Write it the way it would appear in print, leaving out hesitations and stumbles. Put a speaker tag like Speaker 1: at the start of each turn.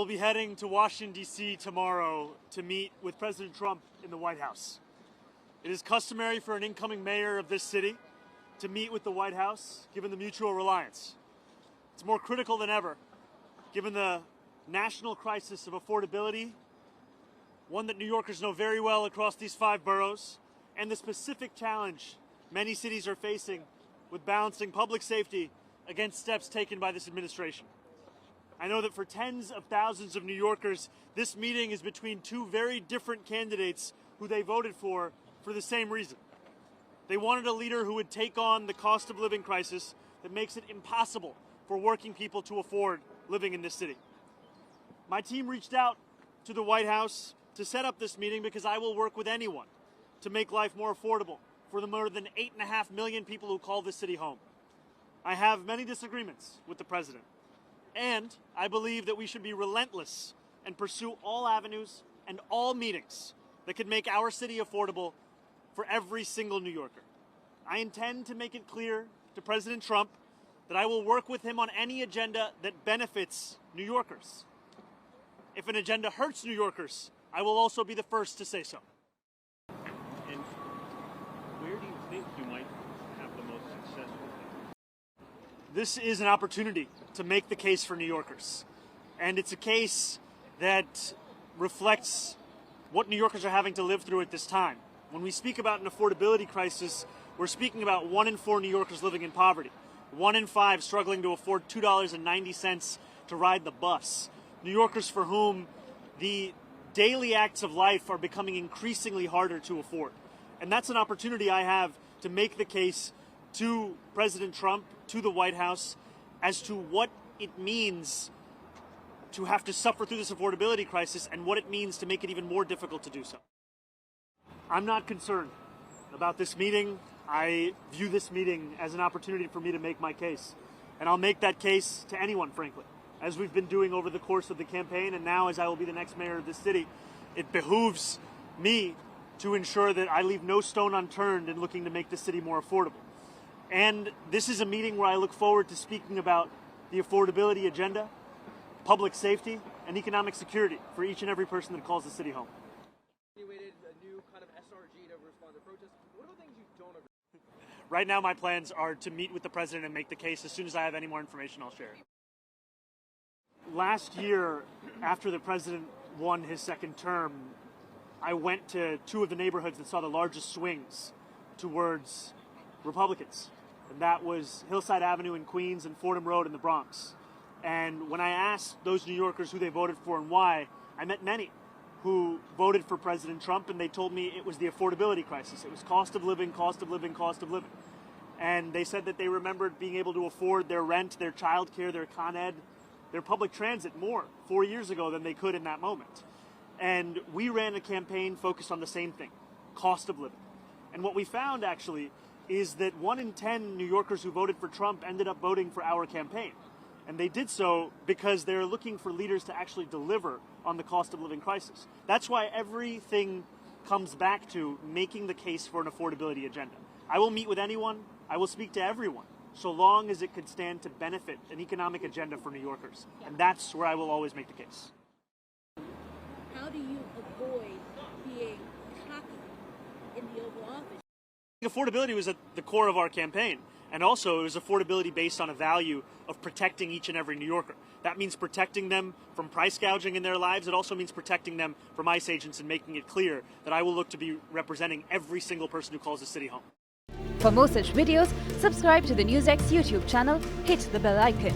Speaker 1: will be heading to Washington, D.C. tomorrow to meet with President Trump in the White House. It is customary for an incoming mayor of this city to meet with the White House, given the mutual reliance. It's more critical than ever, given the national crisis of affordability, one that New Yorkers know very well across these 5 boroughs, and the specific challenge many cities are facing with balancing public safety against steps taken by this administration. I know that for tens of thousands of New Yorkers, this meeting is between 2 very different candidates who they voted for the same reason. They wanted a leader who would take on the cost of living crisis that makes it impossible for working people to afford living in this city. My team reached out to the White House to set up this meeting because I will work with anyone to make life more affordable for the more than 8.5 million people who call this city home. I have many disagreements with the president, and I believe that we should be relentless and pursue all avenues and all meetings that could make our city affordable for every single New Yorker. I intend to make it clear to President Trump that I will work with him on any agenda that benefits New Yorkers. If an agenda hurts New Yorkers, I will also be the first to say so.
Speaker 2: And where do you think you might have the most success with it?
Speaker 1: This is an opportunity to make the case for New Yorkers. And it's a case that reflects what New Yorkers are having to live through at this time. When we speak about an affordability crisis, we're speaking about 1 in 4 New Yorkers living in poverty, 1 in 5 struggling to afford $2.90 to ride the bus. New Yorkers for whom the daily acts of life are becoming increasingly harder to afford. And that's an opportunity I have to make the case to President Trump, to the White House, as to what it means to have to suffer through this affordability crisis and what it means to make it even more difficult to do so. I'm not concerned about this meeting. I view this meeting as an opportunity for me to make my case. And I'll make that case to anyone, frankly, as we've been doing over the course of the campaign, and now as I will be the next mayor of this city. It behooves me to ensure that I leave no stone unturned in looking to make this city more affordable. And this is a meeting where I look forward to speaking about the affordability agenda, public safety, and economic security for each and every person that calls the city home.
Speaker 3: You waited a new kind of SRG to respond to protests. What are the things you don't agree with?
Speaker 1: Right now, my plans are to meet with the president and make the case. As soon as I have any more information, I'll share it. Last year, after the president won his second term, I went to 2 of the neighborhoods that saw the largest swings towards Republicans. And that was Hillside Avenue in Queens and Fordham Road in the Bronx. And when I asked those New Yorkers who they voted for and why, I met many who voted for President Trump, and they told me it was the affordability crisis. It was cost of living, cost of living, cost of living. And they said that they remembered being able to afford their rent, their childcare, their Con Ed, their public transit more 4 years ago than they could in that moment. And we ran a campaign focused on the same thing, cost of living. And what we found, actually, is that 1 in 10 New Yorkers who voted for Trump ended up voting for our campaign. And they did so because they're looking for leaders to actually deliver on the cost of living crisis. That's why everything comes back to making the case for an affordability agenda. I will meet with anyone. I will speak to everyone, so long as it could stand to benefit an economic agenda for New Yorkers. And that's where I will always make the case.
Speaker 4: How do you avoid being cocky in the Oval Office?
Speaker 1: Affordability was at the core of our campaign. And also, it was affordability based on a value of protecting each and every New Yorker. That means protecting them from price gouging in their lives. It also means protecting them from ICE agents and making it clear that I will look to be representing every single person who calls the city home.
Speaker 5: For more such videos, subscribe to the NewsX YouTube channel, hit the bell icon.